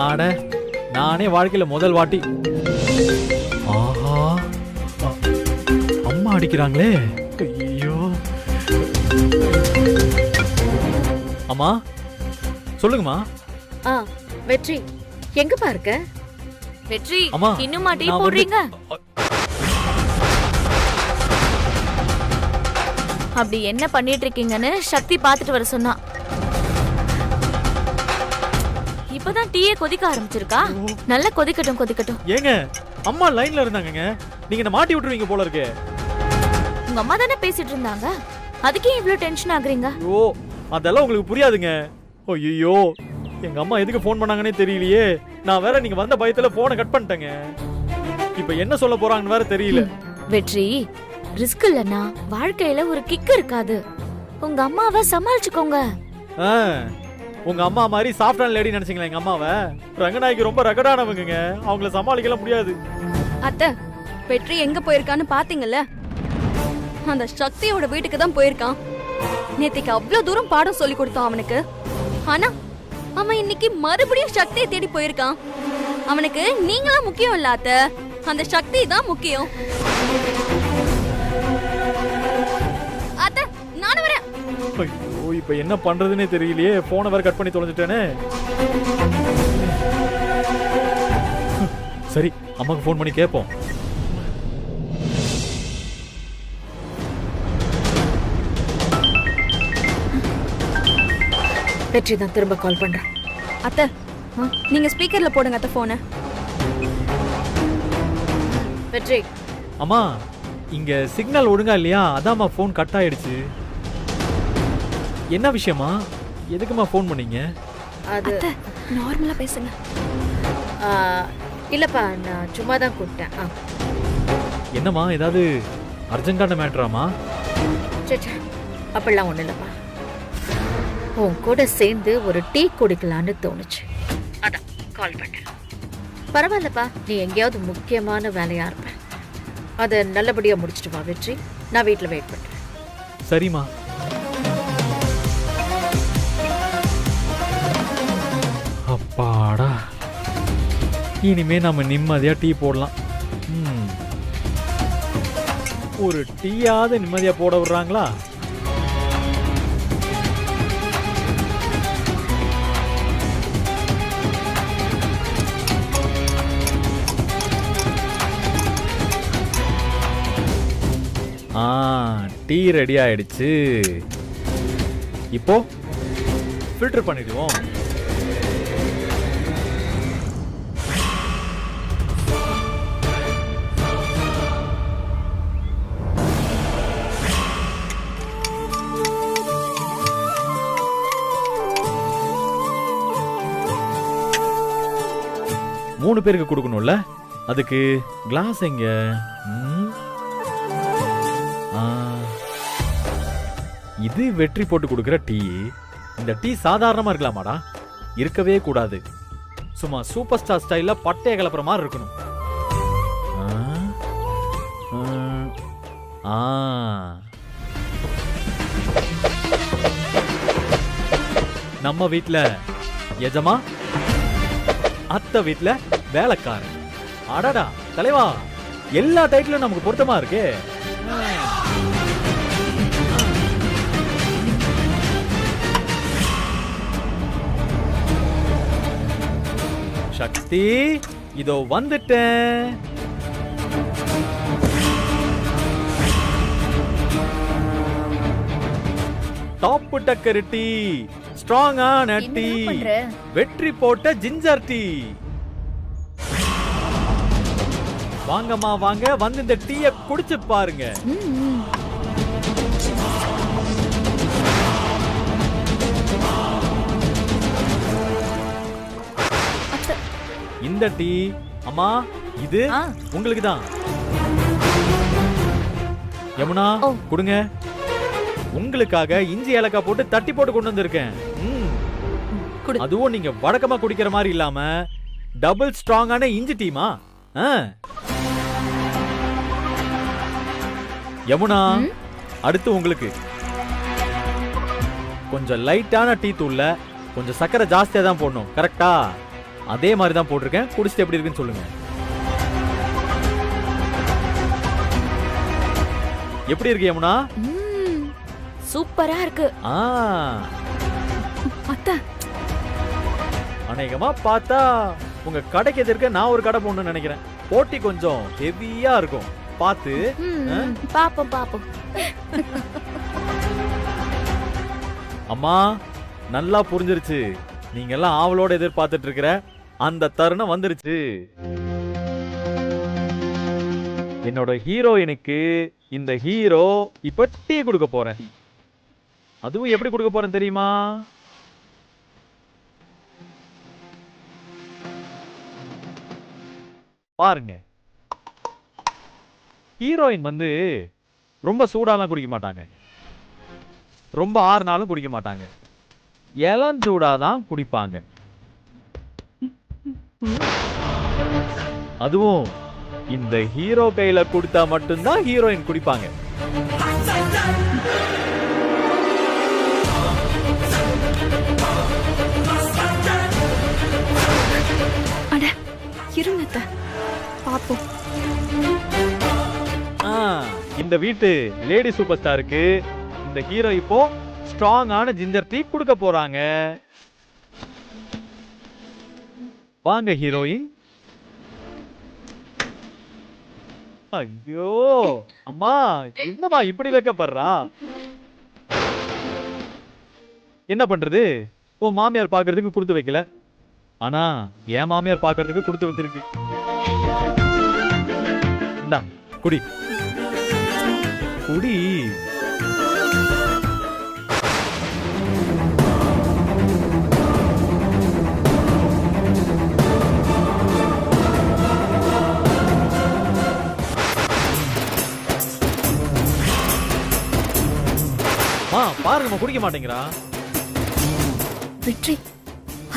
ஆட நானே வாழ்க்கையில முதல் வாட்டி. ஆஹா, அம்மா அடிக்கிறாங்களே. ஐயோ. அம்மா சொல்லுங்கம்மா. வெற்றி எங்க பாருக்க? வெற்றி அம்மா இன்னுமா டீ போடுறீங்க? அப்படி என்ன பண்ணிட்டு இருக்கீங்கன்னு சக்தி பாத்துட்டு வர சொன்னா. இப்பதான் டீயே கொதிக்க ஆரம்பிச்சிருக்கா. நல்லா கொதிக்கட்டும் கொதிக்கட்டும். ஏங்க அம்மா லைன்ல இருந்தாங்கங்க, நீங்க என்ன மாட்டி விட்டுருவீங்க போல இருக்கு. உங்க அம்மா தானே பேசிட்டு இருந்தாங்க, அதுக்கே இவ்வளவு டென்ஷன் ஆகுறீங்க? ஓ அதெல்லாம் உங்களுக்கு புரியாதுங்க. ஐயோ எங்க அம்மா எதுக்கு போன் பண்ணாங்கன்னே தெரியலையே. நான் வேற நீங்க வந்த பயத்துல போனை கட் பண்ணிட்டேங்க. இப்ப என்ன சொல்ல போறாங்கன்னு வேற தெரியல. வெற்றி ரிஸ்க் இல்லனா வாழ்க்கையில ஒரு கிக் இருக்காது. உங்க அம்மாவை சமாளிச்சுக்கோங்க. உங்க அம்மா மாதிரி சாஃப்ட் அண்ட் லேடி நினைச்சீங்களா எங்க அம்மாவை? ரங்கநாயகி ரொம்ப ரகடானவங்க, அவங்கள சமாளிக்கலாம் முடியாது. அத்தை, வெற்றி எங்க போயிருக்கான்னு பாத்தீங்கல்ல? அந்த சக்தியோட வீட்டுக்கு தான் போயிருக்கான். நேத்திக்கு அவ்வளவு தூரம் பாடம் சொல்லி கொடுத்தான் அவனுக்கு. ஆனா அவன் இன்னைக்கு மறுபடியும் சக்தியை தேடி போயிருக்கான். அவனுக்கு நீங்களா முக்கியம் இல்ல அத்தை, அந்த சக்தி தான் முக்கியம். அத்தை நானும் வரேன். ஐயோ இப்ப என்ன பண்றதுன்னே தெரியலையே. போனை வேற கட் பண்ணி தொலைஞ்சிட்டேனே. சரி அம்மாக்கு போன் பண்ணி கேட்போம். வெற்றி தான் திரும்ப கால் பண்றேன். அத்தை நீங்க ஸ்பீக்கர்ல போடுங்க அத்தை போனை. வெற்றி. அம்மா இங்க சிக்னல் ஒழுங்கா இல்லையா, அதாம்மா போன் கட் ஆயிடுச்சு. என்ன விஷயமா? எதுக்குமா போன் பண்ணீங்க? அது நார்மலா பேசுங்க. இல்லப்பா நான் சும்மா தான் கூப்பிட்டேன். என்னம்மா ஏதாவது அர்ஜென்டான மேட்டராமா? சே அப்படிலாம் ஒண்ணு இல்லப்பா. உன் கூட சேர்ந்து ஒரு டீ குடிக்கலான்னு தோணுச்சு, அதான் கால் பண்ணேன். பரவாயில்லப்பா, நீ எங்கேயாவது முக்கியமான வேலையா இருப்ப, அதை நல்லபடியா முடிச்சிட்டு வா வெற்றி. நான் வீட்டுல வெயிட் பண்றேன். சரிம்மா. அப்பாடா, இனிமே நம்ம நிம்மதியா டீ போடலாம். ஒரு டீயாவது நிம்மதியா போட விடுறாங்களா? டீ ரெடி ஆயிடுச்சு. இப்போ ஃபில்டர் பண்ணிடுவோம். மூணு பேருக்கு கொடுக்கணும்ல, அதுக்கு கிளாஸ் எங்க? இது வெற்றி போட்டு கொடுக்கிற டீ. இந்த டீ சாதாரணமா இருக்கலாமாடா? இருக்கவே கூடாது. சும்மா சூப்பர் ஸ்டார் ஸ்டைல்ல பட்டைய கலப்புற மாதிரி இருக்கணும். நம்ம வீட்ல எஜமா, அத்தை வீட்ல வேலைக்காரன். அடடா தலைவா, எல்லா டைட்டிலும் நமக்கு பொருத்தமா இருக்கே. சக்தி இதோ வந்துட்டேன். டாப் டக்கர் டீ, ஸ்ட்ராங்கான டீ, வெற்றி போட்ட ஜிஞ்சர் டீ. வாங்கம்மா வாங்க, வந்து இந்த டீயை குடிச்சு பாருங்க. இந்த டீ அம்மா இது உங்களுக்கு தான். யமுனா கொடுங்க. உங்களுக்காக இஞ்சி ஏலக்காய் போட்டு தட்டி போட்டு கொண்டு வந்திருக்கேன். அதுவும் நீங்க வழக்கமா குடிக்கிற மாதிரி இல்லாம டபுள் ஸ்ட்ராங்கான இஞ்சி டீமா. யமுனா அடுத்து உங்களுக்கு கொஞ்சம் லைட்டான டீ தூள்ல கொஞ்சம் சக்கரை ஜாஸ்தியா தான் போடணும், கரெக்டா? அதே மாதிரி தான் போட்டிருக்கேன். குடிச்சிட்டு எப்படி இருக்குன்னு சொல்லுங்க. எப்படி இருக்கு யமுனா? சூப்பரா இருக்கு. அத்தை, அநேகமா பார்த்தா உங்க கடைக்கு எதிர்க்க நான் ஒரு கடை போடணும்னு நினைக்கிறேன். போட்டி கொஞ்சம் ஹெவியா இருக்கும். பார்த்து பாப்போம் பாப்போம். அம்மா நல்லா புரிஞ்சிருச்சு. நீங்க எல்லாம் ஆவலோட எதிர்பார்த்துட்டு இருக்கிற அந்த தருணம் வந்துருச்சு. என்னோட ஹீரோயினுக்கு இந்த ஹீரோ இப்ப டீ கொடுக்க போறேன். அதுவும் எப்படி கொடுக்க போறேன் தெரியுமா? பாருங்க, ஹீரோயின் வந்து ரொம்ப சூடாலாம் குடிக்க மாட்டாங்க, ரொம்ப ஆறுனாலும் குடிக்க மாட்டாங்க. இளஞ்சூடாதான் குடிப்பாங்க. அதுவும் இந்த ஹீரோ கையில கொடுத்தா மட்டும்தான் ஹீரோயின் குடிப்பாங்க. அட இருங்க பாப்போம். இந்த வீட்டு லேடி சூப்பர் ஸ்டாருக்கு இந்த ஹீரோ இப்போ ஸ்ட்ராங்கான ஜிஞ்சர் டீ கொடுக்க போறாங்க. வாங்க ஹீரோயின். ஐயோ அம்மா, என்னம்மா இப்படி வைக்கப்படுறா? என்ன பண்றது? உன் மாமியார் பாக்குறதுக்கு கொடுத்து வைக்கல, ஆனா என் மாமியார் பாக்குறதுக்கு கொடுத்து வச்சிருக்கு. இந்தா குடி குடி. பாருங்கம்மா, குடிக்க மாட்டேங்கிறா. வெற்றி,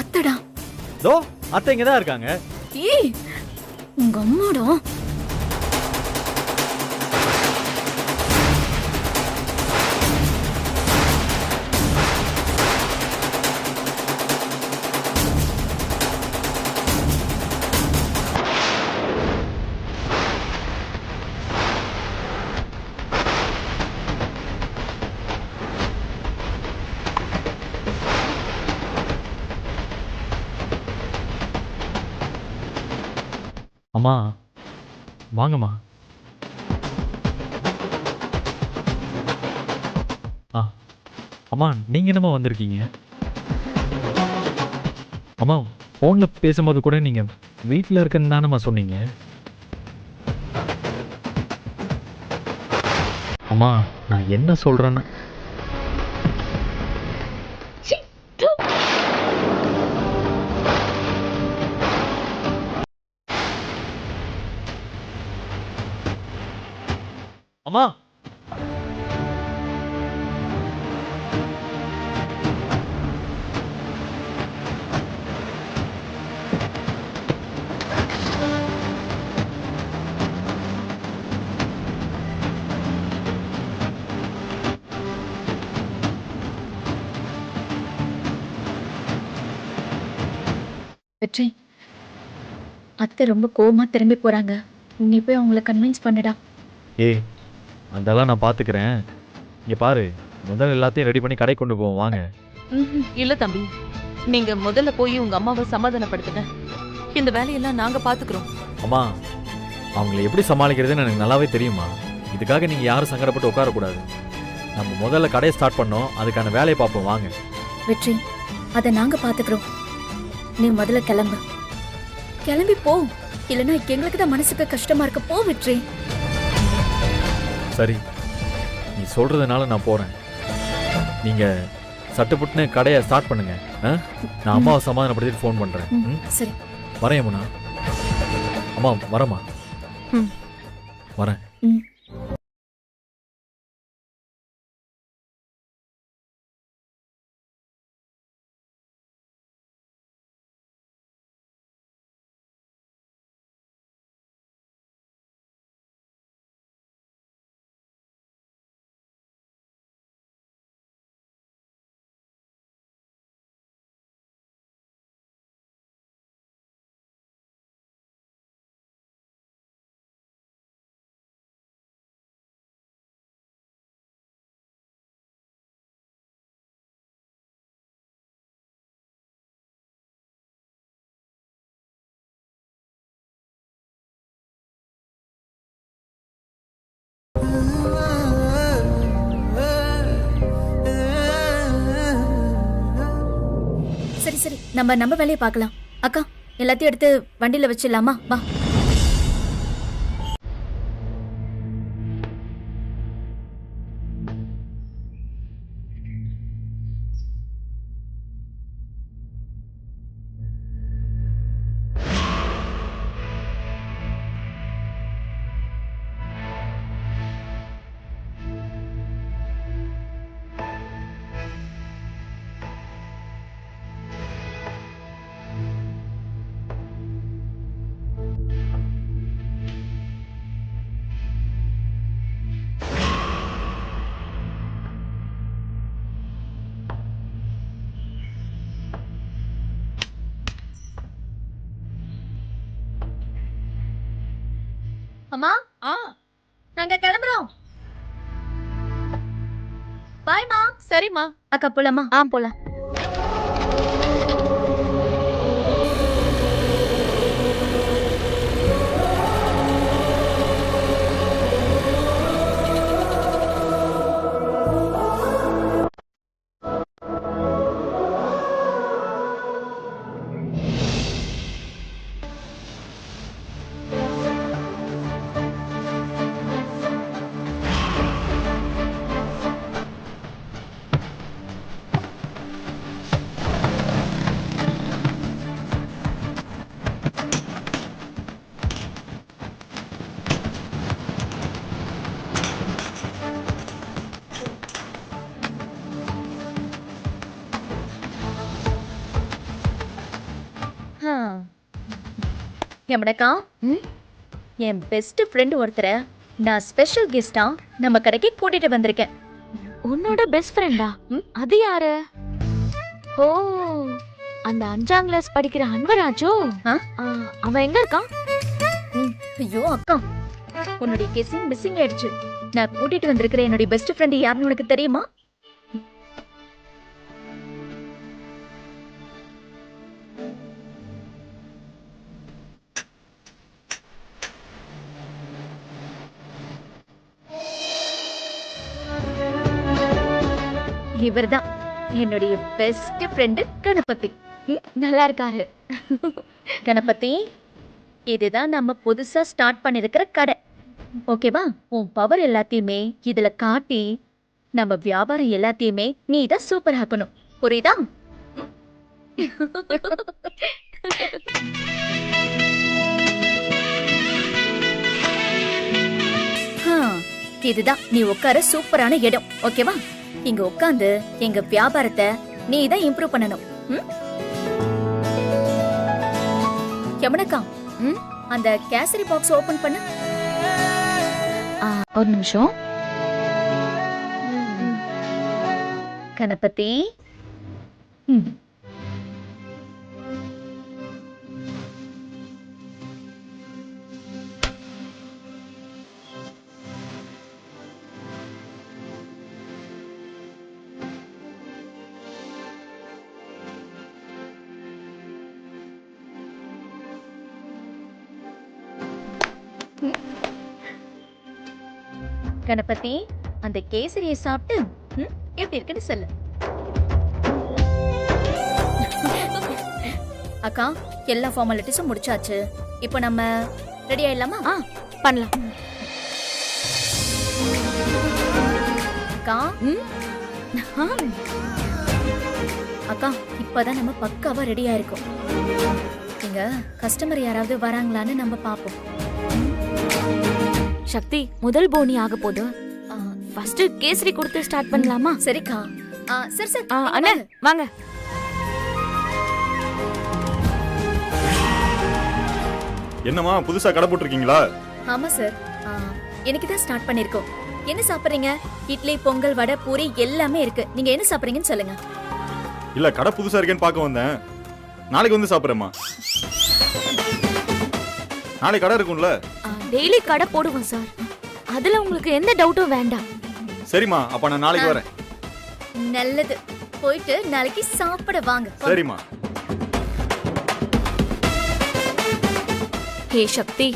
அத்தடா. தோ அத்தை இங்கதான் இருக்காங்க. ஏய், உங்க அம்மாடா. அம்மா வாங்கம்மா. அம்மா நீங்க என்னம்மா வந்திருக்கீங்க? அம்மா போன்ல பேசும்போது கூட நீங்க வீட்டில் இருக்குன்னு தானம்மா சொன்னீங்க. அம்மா நான் என்ன சொல்றேன்னு அம்மா. வெற்றி, அத்தை ரொம்ப கோவமா திரும்பி போறாங்க. நீ போய் அவங்கள கன்வின்ஸ் பண்ணுடா. ஏய் அதெல்லாம் நான் பாத்துக்கிறேன். இங்க பாரு, முதல்ல எல்லாத்தையும் ரெடி பண்ணி கடை கொண்டு போவோம் வாங்க. இல்ல தம்பி, நீங்க முதல்ல போய் உங்க அம்மாவை சமாதானப்படுத்துங்க. இந்த வேலையெல்லாம் நாங்க பாத்துக்கிறோம். அம்மா அவங்களை எப்படி சமாளிக்கிறதுன்னு எனக்கு நல்லாவே தெரியுமா. இதுக்காக நீங்க யாரும் சங்கடப்பட்டு உட்காரக்கூடாது. நம்ம முதல்ல கடையை ஸ்டார்ட் பண்ணோம், அதுக்கான வேலையை பார்ப்போம் வாங்க. வெற்றி, அதை நாங்க பாத்துக்கிறோம். நீ முதல்ல கிளம்பு. கிளம்பி போ, இல்லைன்னா எங்களுக்கு தான் மனசுக்கு கஷ்டமா இருக்க. போ வெற்றி. சரி, நீ சொல்றதுனால நான் போறேன். நீங்க சட்டுப்புட்டுன்னு கடையை ஸ்டார்ட் பண்ணுங்க. நான் அம்மாவை சமாதானப்படுத்திட்டு ஃபோன் பண்றேன். சரி, வரேன் யமுனா. அம்மா வரேம்மா. வரேன். சரி நம்ம வேலையை பார்க்கலாம். அக்கா எல்லாத்தையும் எடுத்து வண்டியில வச்சிடலாமா? வா. அம்மா நாங்க கிளம்புறோம். பாய்மா. சரிம்மா. அக்கா போலாமா? போலாம். எமடக்கா என் பெஸ்ட் ஃப்ரெண்ட் ஒருத்தரை நான் ஸ்பெஷல் கெஸ்டா நம்ம கடைக்கு கூட்டிட்டு வந்திருக்கேன். உன்னோட பெஸ்ட் ஃப்ரெண்டா? அது யாரு? ஓ, அந்த 5ஆம் கிளாஸ் படிக்கிற அன்வராஜோ? அவன் எங்க இருக்கான்? ஐயோ அக்கா, உன்னுடைய கெஸிங் மிஸ்ஸிங் ஆயிடுச்சு. நான் கூட்டிட்டு வந்திருக்கிற என்னுடைய பெஸ்ட் ஃப்ரெண்ட் யாருன்னு உனக்கு தெரியுமா? இவர்தான் என்னுடைய பெஸ்ட் ஃப்ரெண்டு கணபதி. நல்லா இருக்காரு. கணபதி, இதுதான் நம்ம புதுசா ஸ்டார்ட் பண்ணிருக்கிற கடை. ஓகேவா? உன் பவர் எல்லாத்தையுமே இதுல காட்டி நம்ம வியாபாரம் எல்லாத்தையுமே நீ தான் சூப்பர் ஆக்கணும். புரியுதா? இதுதான் நீ உட்கார சூப்பரான இடம். ஓகேவா? இங்க உட்காந்து எங்க வியாபாரத்தை நீ தான் இம்ப்ரூவ் பண்ணணும். யமுனக்கா, அந்த கேசரி பாக்ஸ் ஓபன் பண்ணு. ஒரு நிமிஷம். கணபதி, கணபதி, அந்த கேசரியை சாப்பிட்டு எப்படி இருக்குன்னு சொல்லு. அக்கா, எல்லா ஃபார்மாலிட்டிஸும் முடிச்சாச்சு. இப்போ நம்ம ரெடி ஆயிடலாமா? பண்ணலாம். அக்கா, அக்கா இப்பதான் நம்ம பக்காவா ரெடி ஆயிருக்கோம். இங்க கஸ்டமர் யாராவது வராங்களான்னு நம்ம பாப்போம். சக்தி, முதல் போனி ஆக போது. ஃபர்ஸ்ட் கேசரி கொடுத்து ஸ்டார்ட் பண்ணலாமா? சரிக்கா. சரி சரி அண்ணா வாங்க. என்னம்மா புதுசா கடை போட்டிருக்கீங்களா? ஆமா சார், எனக்கு தான் ஸ்டார்ட் பண்ணிருக்கோம். என்ன சாப்பிடுறீங்க? இட்லி, பொங்கல், வடை, பூரி எல்லாமே இருக்கு. நீங்க என்ன சாப்பிடுறீங்கன்னு சொல்லுங்க. இல்ல கடை புதுசா இருக்கேன்னு பார்க்க வந்தேன். நாளைக்கு வந்து சாப்பிடுறேம்மா. நாளைக்கு கடை இருக்கும்ல? டெய்லி கடை போடுவோம் சார். அதுல உங்களுக்கு எந்த டவுட்டும் வேண்டாம். சரிம்மா, அப்ப நான் நாளைக்கு வரேன். நல்லது, போயிட்டு நாளைக்கு சாப்பிட வாங்க. சரிம்மா. ஹே சக்தி,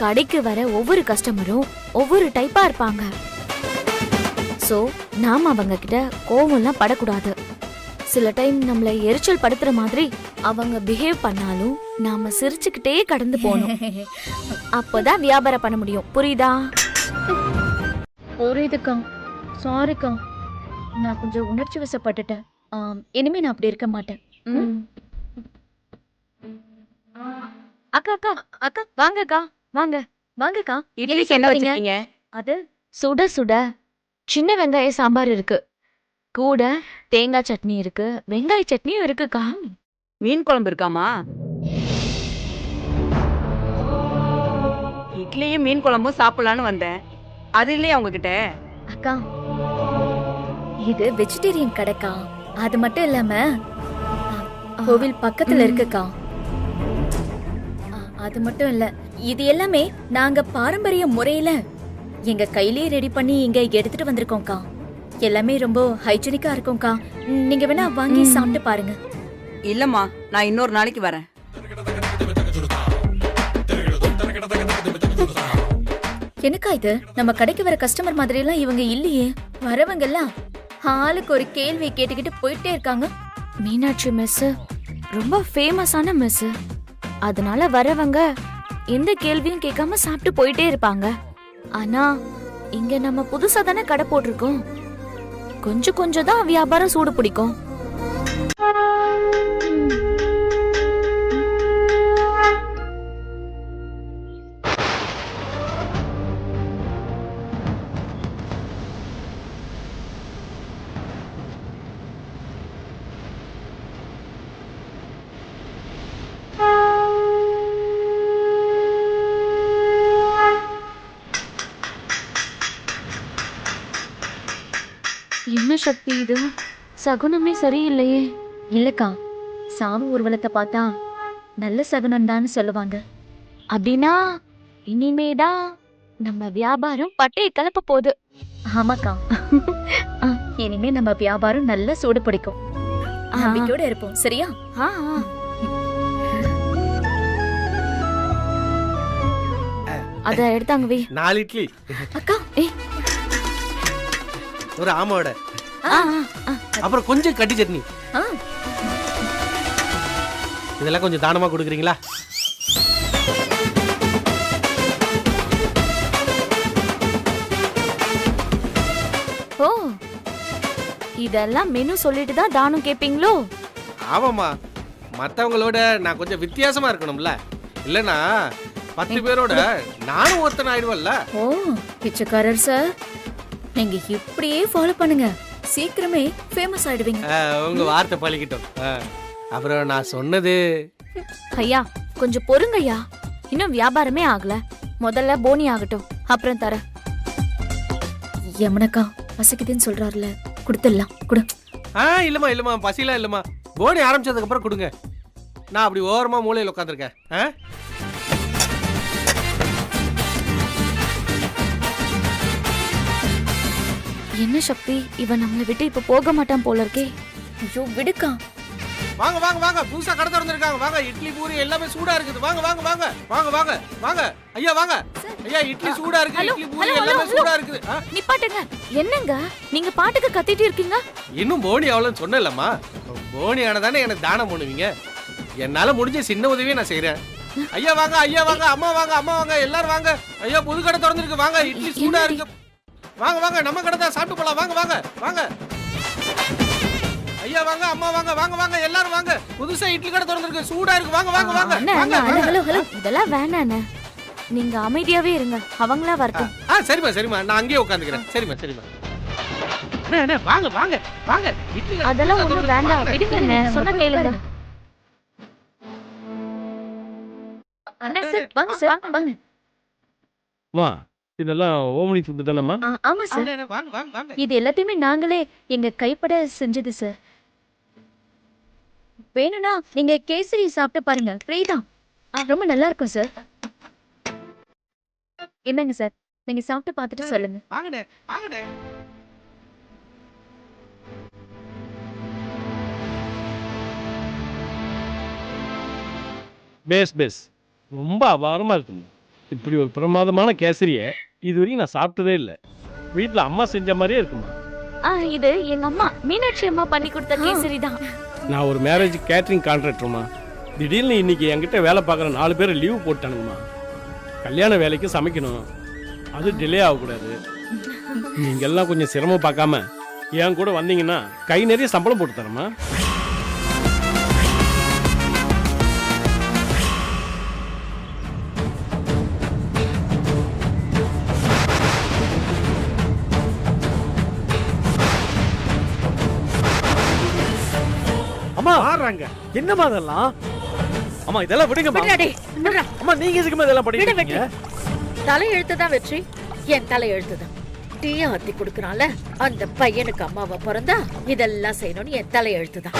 கடைக்கு வர ஒவ்வொரு கஸ்டமரும் ஒவ்வொரு டைப்பா இருப்பாங்க. சோ நாம அவங்க கிட்ட கோவம்லாம் படக்கூடாது. சில டைம் நம்மள எரிச்சல் படுத்துற மாதிரி அவங்க பிஹேவ் பண்ணாலும் நாம சிரிச்சுக்கிட்டே கடந்து போகணும். அப்பதான் வியாபாரம் பண்ண முடியும். புரியுதா? புரியுதுக்கா. சாரிக்கா, நான் கொஞ்சம் உணர்ச்சி வசப்பட்டுட்டேன். இனிமே நான் அப்படி இருக்க மாட்டேன். அக்கா அக்கா அக்கா வாங்கக்கா, வாங்க வாங்கக்கா. இட்லிக்கு என்ன வச்சிருக்கீங்க? அது சுட சுட சின்ன வெங்காய சாம்பார் இருக்கு, கூட தேங்காய் சட்னி இருக்கு, வெங்காய சட்னியும் இருக்குக்கா. மீன் குழம்பு இருக்காமா? இட்லியும் மீன் குழம்பும் சாப்பிடலான்னு வந்தேன். அது இல்லையா உங்ககிட்ட? அக்கா, இது வெஜிடேரியன் கடைக்கா. அது மட்டும் இல்லாம கோவில் பக்கத்துல இருக்குக்கா. அது மட்டும் இல்ல, இது எல்லாமே நாங்க பாரம்பரிய முறையில எங்க கையிலேயே ரெடி பண்ணி இங்க எடுத்துட்டு வந்திருக்கோம்க்கா. எல்லாமே ரொம்ப ஹைஜீனிக்கா இருக்கும்க்கா. நீங்க வேணா வாங்கி சாப்பிட்டு பாருங்க. இல்லம்மா, நான் இன்னொரு நாளைக்கு வரேன். என்னக்கா இது? நம்ம கடைக்கு வர கஸ்டமர் மாதிரி எல்லாம் இவங்க இல்லையே. வரவங்க எல்லாம் ஆளுக்கு ஒரு கேள்வியை கேட்டுக்கிட்டு போயிட்டே இருக்காங்க. மீனாட்சி மெஸ் ரொம்ப ஃபேமஸான மெஸ். அதனால வரவங்க எந்த கேள்வியும் கேட்காம சாப்பிட்டு போயிட்டே இருப்பாங்க. ஆனா இங்க நம்ம புதுசா தானே கடை போட்டிருக்கோம். கொஞ்சம் கொஞ்சம் தான் வியாபாரம் சூடு பிடிக்கும். என்ன சக்தி இது? சகுனமே சரியில்லையே. இல்லக்கா, சாமி ஊர்வலத்தை பார்த்தா நல்ல சகுனம்தான்னு சொல்லுவாங்க. அப்படின்னா இனிமேதான் நம்ம வியாபாரம் பட்டையை கலப்ப போகுது. ஆமாக்கா, இனிமே நம்ம வியாபாரம் நல்ல சூடு பிடிக்கும். நம்பிக்கையோட இருப்போம். சரியா? அத எடுத்தாங்க வே. 4 இட்லி, அக்கா ஒரு ஆமோட, அப்புறம் கொஞ்சம் கட்டி சட்னி. இதெல்லாம் கொஞ்சம் தானமா கொடுக்குறீங்களா? ஓ, இதெல்லாம் மெனு சொல்லிட்டு தான் தானம் கேப்பீங்களோ? ஆமாம்மா, மற்றவங்களோட நான் கொஞ்சம் வித்தியாசமா இருக்கணும்ல. இல்லைன்னா 10 பேரோட நானும் ஒருத்தன் ஆயிடுவல்ல. ஓ, பிச்சைக்காரர் சார், நீங்க இப்படியே ஃபாலோ பண்ணுங்க. சீக்கிரமே ஃபேமஸ் ஆயிடுவீங்க. உங்க வார்த்தை பழிக்கிட்டோம். அப்புறம் நான் சொன்னது, ஐயா கொஞ்சம் பொறுங்கய்யா, இன்னும் வியாபாரமே ஆகல. முதல்ல போனி ஆகட்டும், அப்புறம் தரேன். யமுனக்கா பசிக்குதுன்னு சொல்றாருல, கொடுத்துடலாம். கொடு. இல்லம்மா இல்லம்மா, பசிலாம் இல்லம்மா. போனி ஆரம்பிச்சதுக்கு அப்புறம் கொடுங்க. நான் அப்படி ஓரமா மூலையில் உட்காந்துருக்கேன். என்ன சக்தி, இவன் நம்மளை விட்டு இப்ப போக மாட்டான் போல இருக்கே. ஐயோ விடுக்கா. வாங்க வாங்க வாங்க, புதுசா கடை திறந்திருக்காங்க. வாங்க, இட்லி பூரி எல்லாமே சூடா இருக்குது. வாங்க வாங்க வாங்க வாங்க வாங்க வாங்க. ஐயா வாங்க. ஐயா, இட்லி சூடா இருக்கு. இட்லி பூரி எல்லாமே சூடா இருக்குது. நிப்பாட்டுங்க. என்னங்க நீங்க பாட்டுக்கு கத்திட்டு இருக்கீங்க? இன்னும் போனி அவ்வளோன்னு சொன்னேன்லம்மா. போனி ஆனதானே எனக்கு தானம் பண்ணுவீங்க. என்னால முடிஞ்ச சின்ன உதவியை நான் செய்யறேன். ஐயா வாங்க, ஐயா வாங்க, அம்மா வாங்க, அம்மா வாங்க, எல்லாரும் வாங்க. ஐயா, புது கடை திறந்திருக்கு. வாங்க, இட்லி சூடா இருக்கு. வாங்க வாங்க, நம்ம கடை தான், சாப்பிட்டு போலாம். வாங்க வாங்க வாங்க. ஐயா வாங்க, அம்மா வாங்க, வாங்க வாங்க, எல்லாரும் வாங்க. புதுசா இட்லி கடை திறந்திருக்கு, சூடா இருக்கு. வாங்க வாங்க வாங்க. ஹலோ ஹலோ, இதெல்லாம் வேணாண்ணே, நீங்க அமைதியாவே இருங்க, அவங்களா வரட்டும். சரிம்மா சரிம்மா, நான் அங்கேயே உட்காந்துக்கிறேன். சரிம்மா சரிம்மா. வாங்க வாங்க வாங்க. இட்லி அதெல்லாம் ஒண்ணும் வேண்டாம், விடுங்க, சொன்ன கேளுங்க. அண்ணா சார், வாங்க சார், வாங்க. வா, இதெல்லாம் ஓமனி ஃபுட் தானம்மா? ஆமா சார், வாங்க வாங்க வாங்க. இது எல்லாத்தையுமே நாங்களே எங்க கைப்பட செஞ்சது சார். வேணும்னா நீங்க கேசரி சாப்பிட்டு பாருங்க, ஃப்ரீ தான். ரொம்ப நல்லா இருக்கும் சார். என்னங்க சார், நீங்க சாப்பிட்டு பார்த்துட்டு சொல்லுங்க. வாங்கடே வாங்கடே. பேஸ் பேஸ் ரொம்ப அபாரமாக இருக்குங்க. இப்படி ஒரு பிரமாதமான கேசரியை இதுவரையும் நான் சாப்பிட்டதே இல்லை. வீட்டில் அம்மா செஞ்ச மாதிரியே இருக்குமா. இது எங்க அம்மா மீனாட்சி அம்மா பண்ணி கொடுத்த கேசரி தான். நான் ஒரு மேரேஜ் கேட்டரிங் கான்ட்ராக்டர்மா. திடீர்னு இன்னைக்கு என்கிட்ட வேலை பார்க்குற 4 பேர் லீவு போட்டானுங்கம்மா. கல்யாண வேலைக்கு சமைக்கணும், அது டிலே ஆகக்கூடாது. நீங்க எல்லாம் கொஞ்சம் சிரமம் பார்க்காம என் கூட வந்தீங்கன்னா கை நிறைய சம்பளம் போட்டு தரமா. அம்மா ஆறாங்க என்னம்மா இதெல்லாம்? அம்மா இதெல்லாம் விடுங்கம்மா. அம்மா நீங்க எதுக்குமா இதெல்லாம் பண்ணிட்டு இருக்கீங்க? தலையெழுத்து தான் வெற்றி, என் தலையெழுத்து தான். டீயா ஆத்தி கொடுக்கறான்ல அந்த பையனுக்கு அம்மாவை பிறந்தா இதெல்லாம் செய்யணும்னு என் தலையெழுத்து தான்.